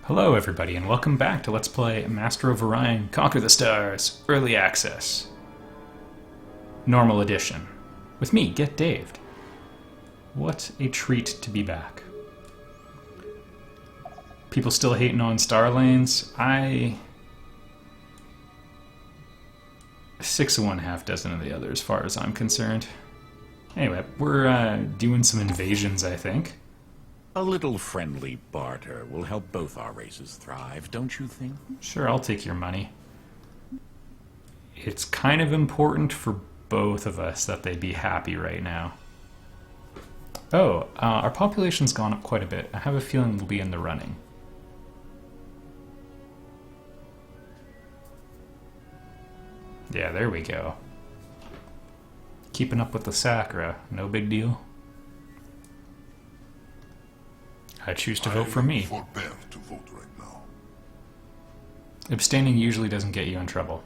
Hello everybody and welcome back to Let's Play Master of Orion Conquer the Stars Early Access Normal Edition with me, Get Daved. What a treat to be back. People still hating on star lanes. Six of one, half dozen of the other as far as I'm concerned. Anyway, we're doing some invasions, I think. A little friendly barter will help both our races thrive, don't you think? Sure, I'll take your money. It's kind of important for both of us that they be happy right now. Oh, our population's gone up quite a bit. I have a feeling we'll be in the running. Yeah, there we go. Keeping up with the Sacra, no big deal. I choose to vote for me. Forbear to vote right now. Abstaining usually doesn't get you in trouble.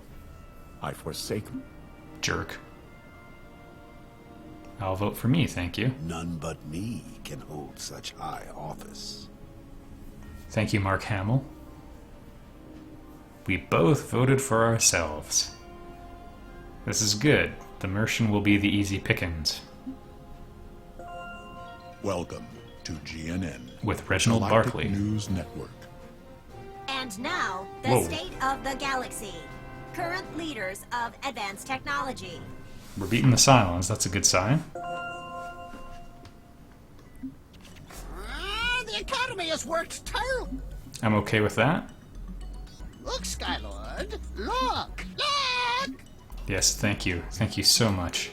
I forsake. Jerk. I'll vote for me, thank you. None but me can hold such high office. Thank you, Mark Hamill. We both voted for ourselves. This is good. The Mercian will be the easy pickings. Welcome to GNN. With Reginald Galactic Barkley. News Network. And now, the Whoa. state of the galaxy. Current leaders of advanced technology. We're beating the Cylons, that's a good sign. The Academy has worked tirelessly. I'm okay with that. Look, Skylord. Look! Look! Yes, thank you. Thank you so much.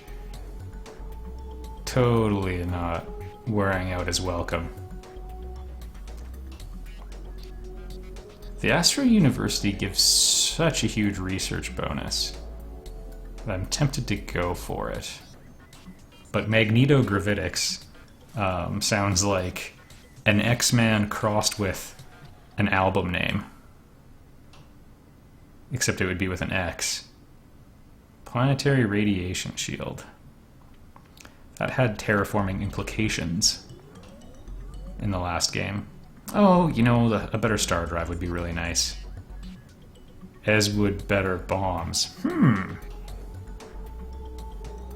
Totally not wearing out his welcome. The Astro University gives such a huge research bonus that I'm tempted to go for it. But Magnetogravitics sounds like an X-Man crossed with an album name. Except it would be with an X. Planetary Radiation Shield. That had terraforming implications in the last game. Oh, you know, a better star drive would be really nice. As would better bombs.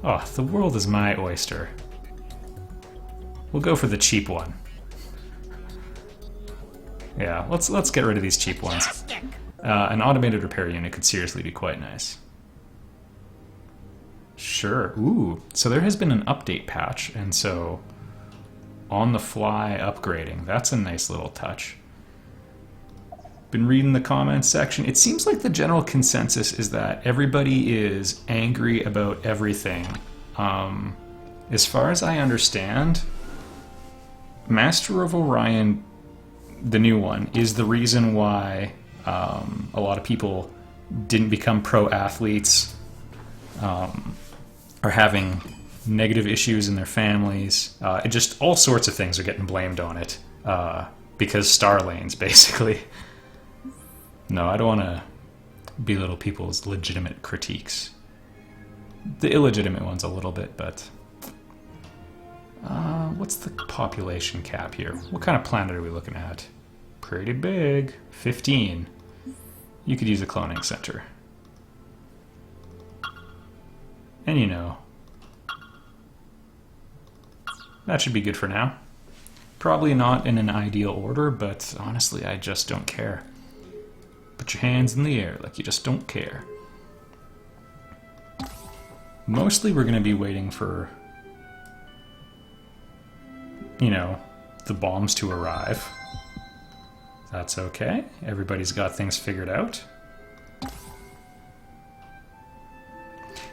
Oh, the world is my oyster. We'll go for the cheap one. Yeah, let's get rid of these cheap ones. An automated repair unit could seriously be quite nice. Sure. Ooh, so there has been an update patch, and so on-the-fly upgrading. That's a nice little touch. Been reading the comments section. It seems like the general consensus is that everybody is angry about everything. As far as I understand, Master of Orion, the new one, is the reason why a lot of people didn't become pro athletes, are having negative issues in their families. Just all sorts of things are getting blamed on it because star lanes, basically. No, I don't want to belittle people's legitimate critiques. The illegitimate ones a little bit, but... what's the population cap here? What kind of planet are we looking at? Pretty big. 15. You could use a cloning center. And you know, that should be good for now. Probably not in an ideal order, but honestly, I just don't care. Put your hands in the air like you just don't care. Mostly we're going to be waiting for, you know, the bombs to arrive. That's okay. Everybody's got things figured out.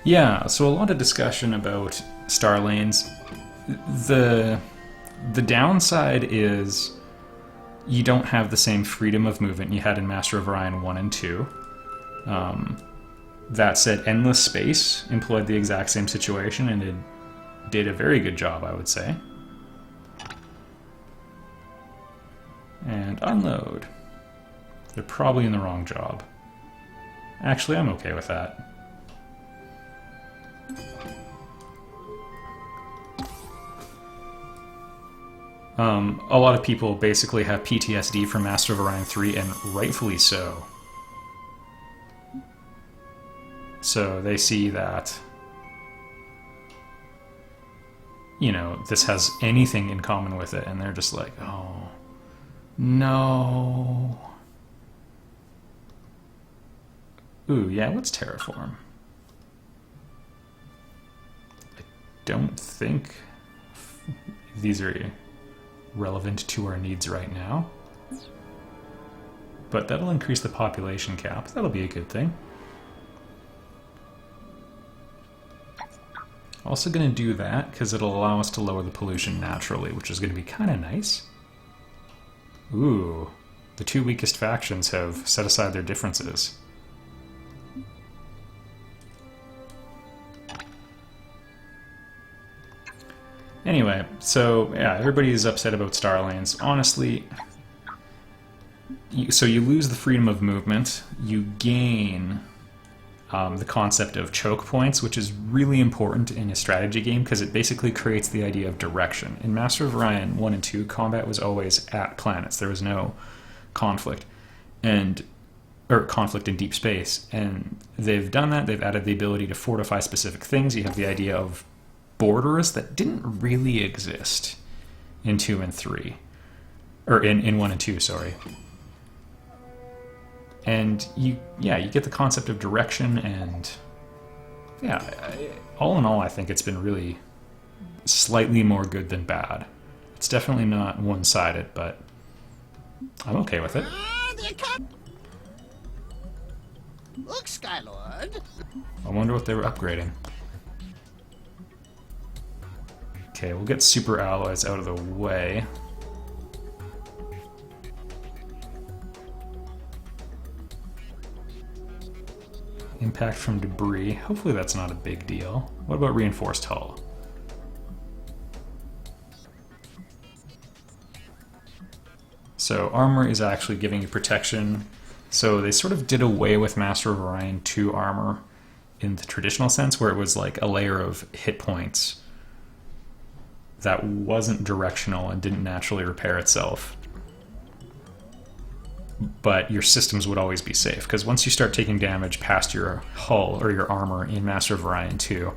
Yeah, so a lot of discussion about star lanes. The downside is you don't have the same freedom of movement you had in Master of Orion 1 and 2. That said, Endless Space employed the exact same situation, and it did a very good job, I would say. And unload. They're probably in the wrong job. Actually, I'm okay with that. A lot of people basically have PTSD from Master of Orion 3, and rightfully so. So they see that, you know, this has anything in common with it, and they're just like, oh, no. Ooh, yeah, let's terraform. I don't think these are relevant to our needs right now. But that'll increase the population cap. That'll be a good thing. Also going to do that because it'll allow us to lower the pollution naturally, which is going to be kind of nice. Ooh, the two weakest factions have set aside their differences. Anyway, so yeah, everybody's upset about Star Lanes. Honestly, so you lose the freedom of movement, you gain the concept of choke points, which is really important in a strategy game because it basically creates the idea of direction. In Master of Orion 1 and 2, combat was always at planets. There was no conflict, or conflict in deep space. And they've done that. They've added the ability to fortify specific things. You have the idea of borders that didn't really exist in 2 and 3. Or in 1 and 2, sorry. And you get the concept of direction, and yeah, all in all, I think it's been really slightly more good than bad. It's definitely not one-sided, but I'm okay with it. Look, Skylord. I wonder what they were upgrading. Okay, we'll get super alloys out of the way. Impact from debris. Hopefully that's not a big deal. What about reinforced hull? So armor is actually giving you protection. So they sort of did away with Master of Orion 2 armor in the traditional sense, where it was like a layer of hit points that wasn't directional and didn't naturally repair itself. But your systems would always be safe, because once you start taking damage past your hull or your armor in Master of Orion 2,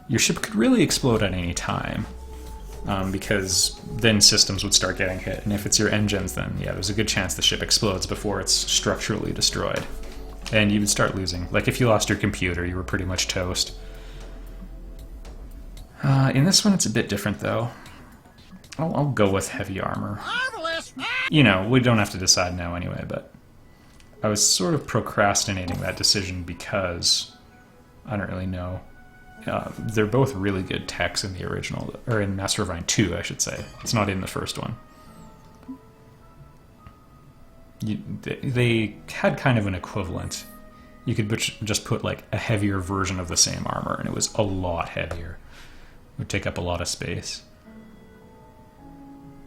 your ship could really explode at any time, because then systems would start getting hit, and if it's your engines, then yeah, there's a good chance the ship explodes before it's structurally destroyed, and you would start losing. Like if you lost your computer, you were pretty much toast. In this one, it's a bit different, though. I'll go with heavy armor. Marvelous. You know, we don't have to decide now anyway, but I was sort of procrastinating that decision because I don't really know. They're both really good techs in the original, or in Master of Orion 2, I should say. It's not in the first one. They had kind of an equivalent. You could just put like a heavier version of the same armor, and it was a lot heavier. It would take up a lot of space.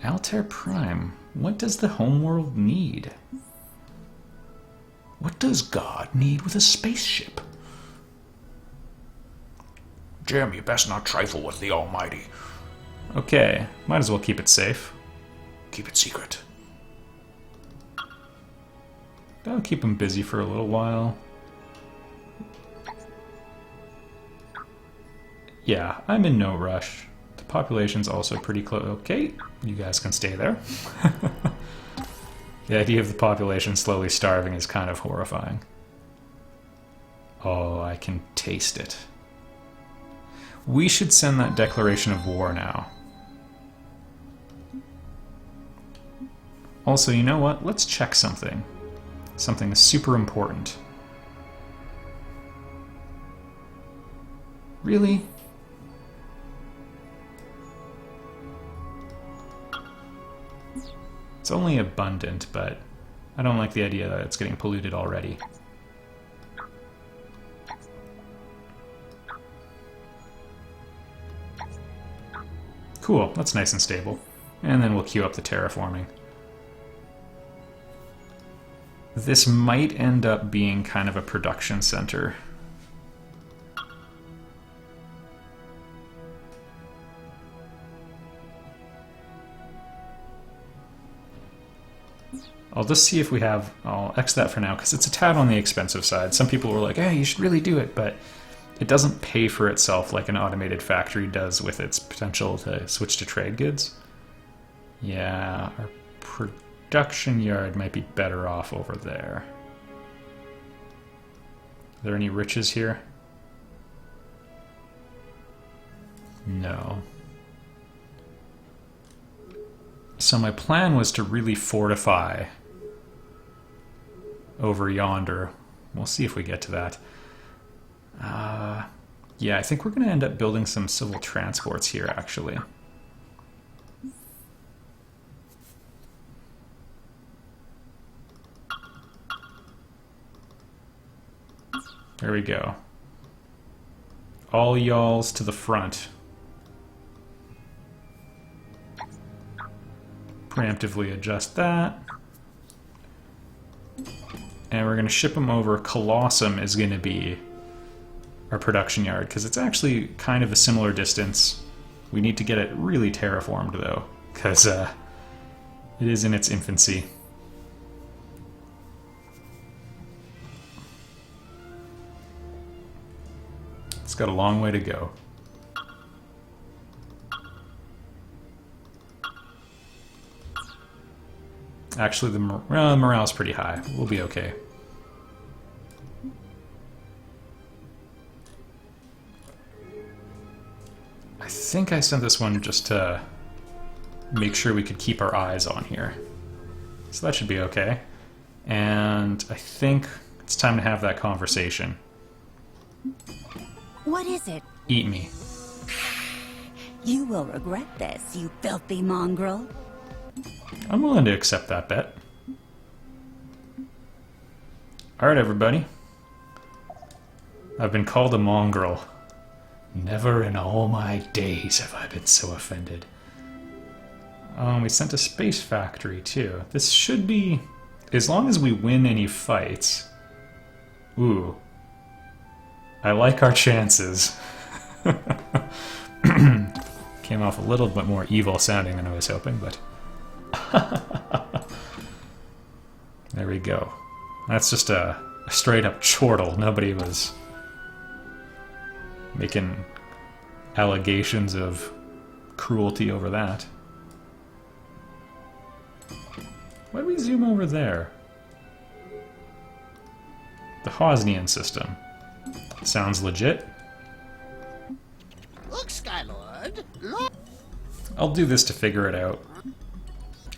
Altair Prime. What does the homeworld need? What does God need with a spaceship? Jim, you best not trifle with the Almighty. Okay, might as well keep it safe. Keep it secret. That'll keep him busy for a little while. Yeah, I'm in no rush. The population's also pretty close. Okay, you guys can stay there. The idea of the population slowly starving is kind of horrifying. Oh, I can taste it. We should send that declaration of war now. Also, you know what? Let's check something. Something super important. Really? It's only abundant, but I don't like the idea that it's getting polluted already. Cool, that's nice and stable. And then we'll queue up the terraforming. This might end up being kind of a production center. I'll just see if we have... I'll X that for now, because it's a tad on the expensive side. Some people were like, hey, you should really do it, but it doesn't pay for itself like an automated factory does with its potential to switch to trade goods. Yeah, our production yard might be better off over there. Are there any riches here? No. So my plan was to really fortify over yonder. We'll see if we get to that. Yeah, I think we're going to end up building some civil transports here, actually. There we go. All y'alls to the front. Preemptively adjust that. And we're going to ship them over. Colossum is going to be our production yard, because it's actually kind of a similar distance. We need to get it really terraformed, though, because it is in its infancy. It's got a long way to go. Actually, the morale's pretty high. We'll be okay. I think I sent this one just to make sure we could keep our eyes on here. So that should be okay. And I think it's time to have that conversation. What is it? Eat me. You will regret this, you filthy mongrel. I'm willing to accept that bet. Alright, everybody. I've been called a mongrel. Never in all my days have I been so offended. We sent a space factory, too. This should be... As long as we win any fights... Ooh. I like our chances. Came off a little bit more evil sounding than I was hoping, but... There we go. That's just a straight up chortle. Nobody was making allegations of cruelty over that. Why do we zoom over there? The Hosnian system. Sounds legit. Look, Skylord. Look, I'll do this to figure it out.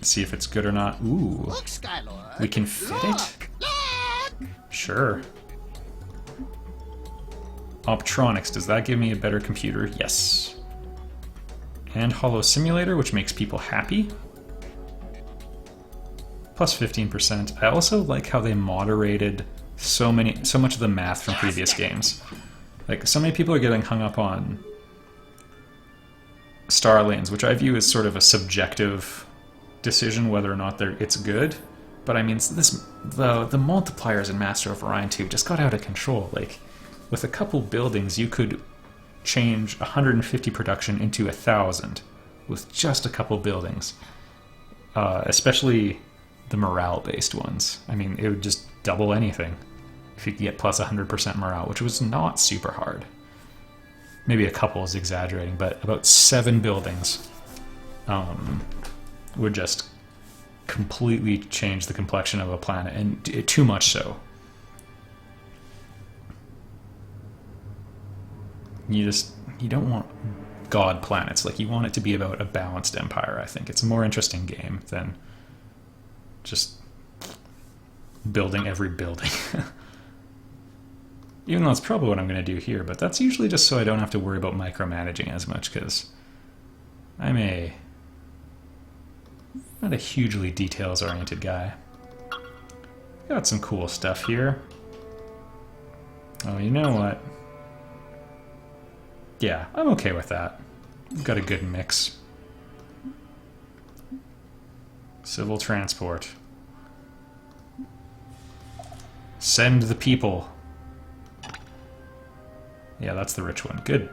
See if it's good or not. Ooh. look, Skylord. We can fit it? Look. Sure. Optronics, does that give me a better computer? Yes. And Hollow Simulator, which makes people happy. Plus 15%. I also like how they moderated so much of the math from previous games. Like, so many people are getting hung up on star lanes, which I view as sort of a subjective decision whether or not it's good. But I mean, the multipliers in Master of Orion 2 just got out of control. Like, with a couple buildings, you could change 150 production into 1,000 with just a couple buildings. Especially the morale-based ones. I mean, it would just double anything if you could get plus 100% morale, which was not super hard. Maybe a couple is exaggerating, but about 7 buildings would just completely change the complexion of a planet, and too much so. You don't want god planets. Like, you want it to be about a balanced empire, I think. It's a more interesting game than just building every building. Even though that's probably what I'm going to do here, but that's usually just so I don't have to worry about micromanaging as much, because I'm not a hugely details-oriented guy. Got some cool stuff here. Oh, you know what? Yeah, I'm okay with that. We've got a good mix. Civil transport. Send the people. Yeah, that's the rich one. Good.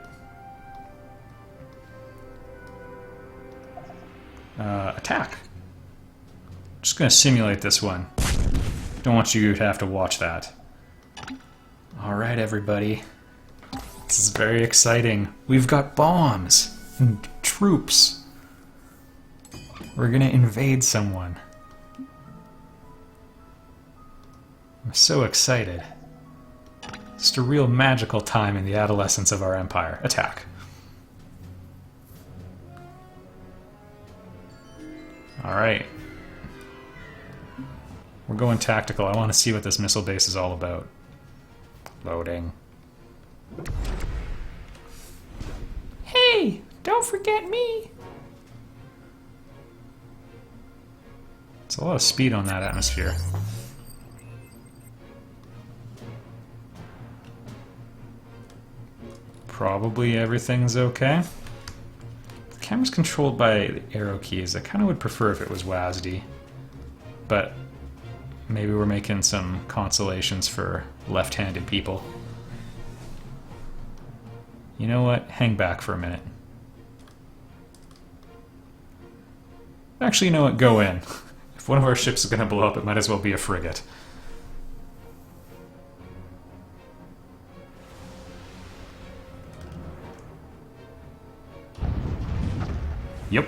Attack. just gonna simulate this one. Don't want you to have to watch that. Alright, everybody. This is very exciting. We've got bombs and troops. We're gonna invade someone. I'm so excited. Just a real magical time in the adolescence of our empire. Attack. Alright. We're going tactical. I want to see what this missile base is all about. Loading. Hey! Don't forget me! It's a lot of speed on that atmosphere. Probably everything's okay. The camera's controlled by the arrow keys. I kind of would prefer if it was WASD. But maybe we're making some consolations for left-handed people. You know what? Hang back for a minute. Actually, you know what? Go in. If one of our ships is going to blow up, it might as well be a frigate. Yep.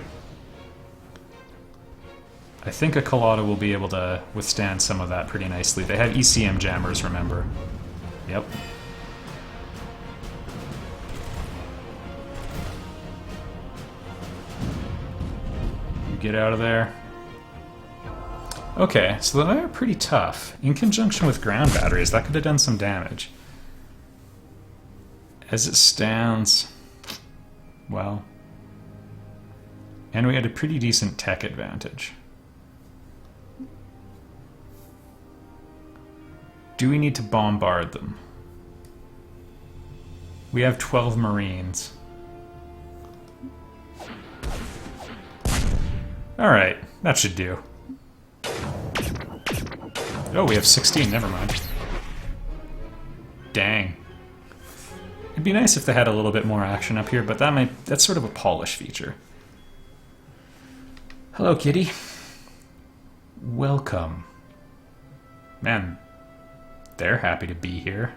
I think a Colada will be able to withstand some of that pretty nicely. They have ECM jammers, remember. Yep. You get out of there. Okay, so they're pretty tough. In conjunction with ground batteries, that could have done some damage. As it stands, well... And we had a pretty decent tech advantage. Do we need to bombard them? We have 12 Marines. Alright, that should do. Oh, we have 16, never mind. Dang. It'd be nice if they had a little bit more action up here, but that's sort of a polish feature. Hello, kitty. Welcome. Man, they're happy to be here.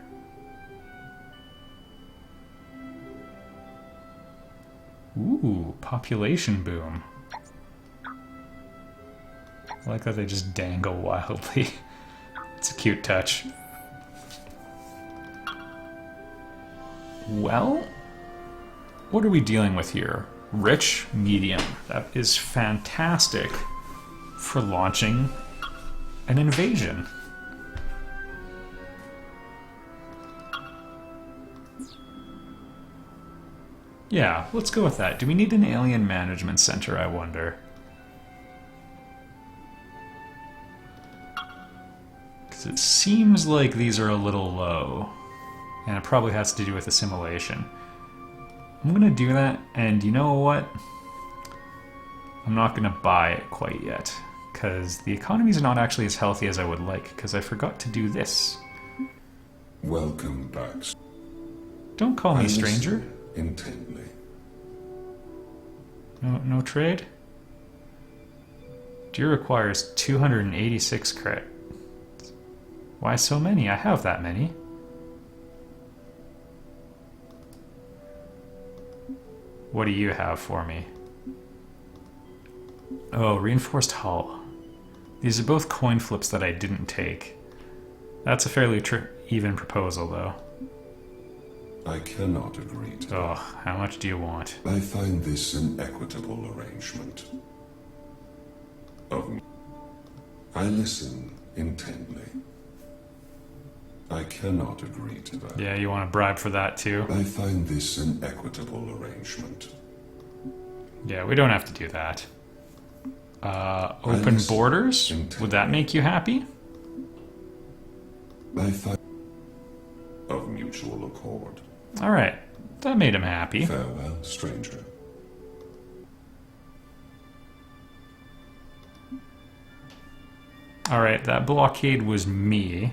Ooh, population boom. I like that they just dangle wildly. It's a cute touch. Well, what are we dealing with here? Rich, medium. That is fantastic for launching an invasion. Yeah, let's go with that. Do we need an alien management center, I wonder? Because it seems like these are a little low. And it probably has to do with assimilation. I'm gonna do that, and you know what? I'm not gonna buy it quite yet, because the economy's not actually as healthy as I would like, because I forgot to do this. Welcome back. Don't call me stranger. Intently. No trade? Deer requires 286 credit. Why so many? I have that many. What do you have for me? Oh, reinforced hull. These are both coin flips that I didn't take. That's a fairly even proposal, though. I cannot agree to Oh, how much do you want? I find this an equitable arrangement. I listen intently. I cannot agree to that. Yeah, you want a bribe for that too? I find this an equitable arrangement. Yeah, we don't have to do that. Open borders? Would that make you happy? I find of mutual accord. Alright, that made him happy. Farewell, stranger. Alright, that blockade was me.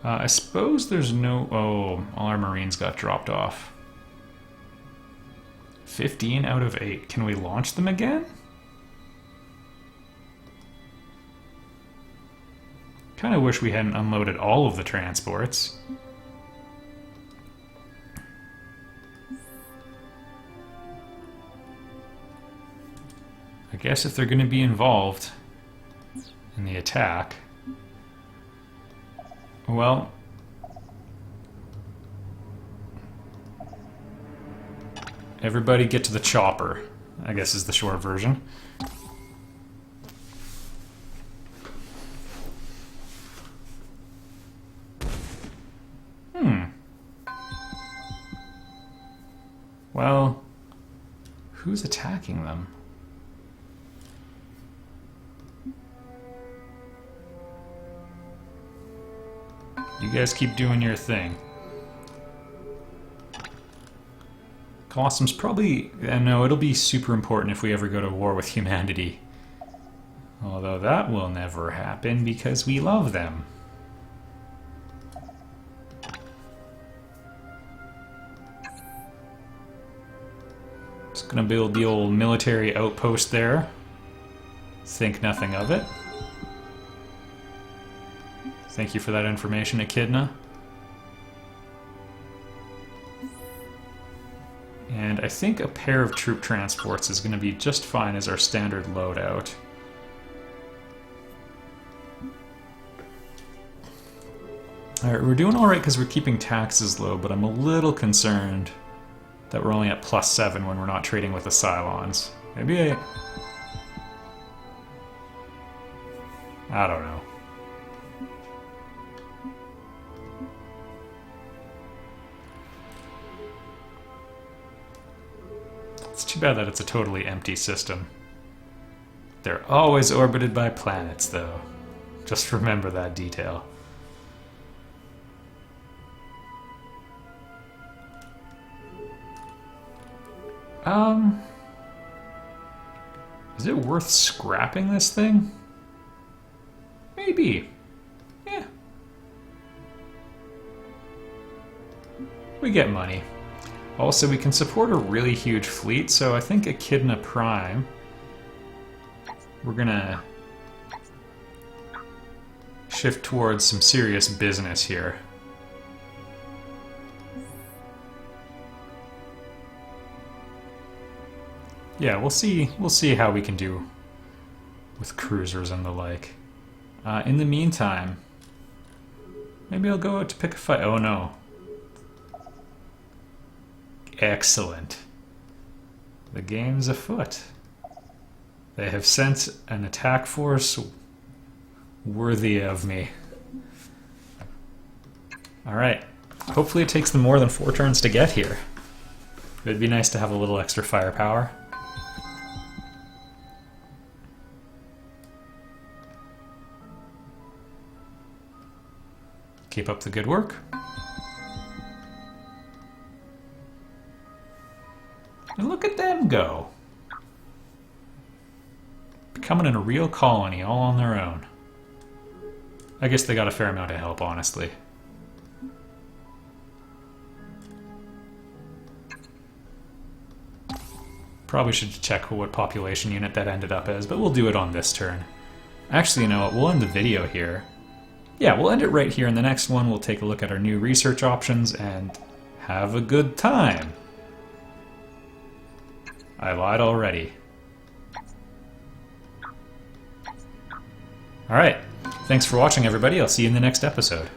I suppose there's no... Oh, all our Marines got dropped off. 15 out of 8. Can we launch them again? Kind of wish we hadn't unloaded all of the transports. I guess if they're going to be involved in the attack, well, everybody get to the chopper, I guess is the short version. Well, who's attacking them? You guys keep doing your thing. Colossum's probably... no, it'll be super important if we ever go to war with humanity. Although that will never happen because we love them. Just gonna build the old military outpost there. Think nothing of it. Thank you for that information, Echidna. And I think a pair of troop transports is going to be just fine as our standard loadout. Alright, we're doing alright because we're keeping taxes low, but I'm a little concerned that we're only at +7 when we're not trading with the Cylons. Maybe I don't know. It's too bad that it's a totally empty system. They're always orbited by planets, though. Just remember that detail. Is it worth scrapping this thing? Maybe. Yeah. We get money. Also, we can support a really huge fleet, so I think Echidna Prime, we're gonna shift towards some serious business here. Yeah, we'll see how we can do with cruisers and the like. In the meantime, maybe I'll go out to pick a fight. Oh no. Excellent. The game's afoot. They have sent an attack force worthy of me. Alright. Hopefully it takes them more than 4 turns to get here. It'd be nice to have a little extra firepower. Keep up the good work. And look at them go. Becoming a real colony all on their own. I guess they got a fair amount of help, honestly. Probably should check what population unit that ended up as, but we'll do it on this turn. Actually, you know what? We'll end the video here. Yeah, we'll end it right here. In the next one, we'll take a look at our new research options and have a good time. I lied already. Alright, thanks for watching everybody. I'll see you in the next episode.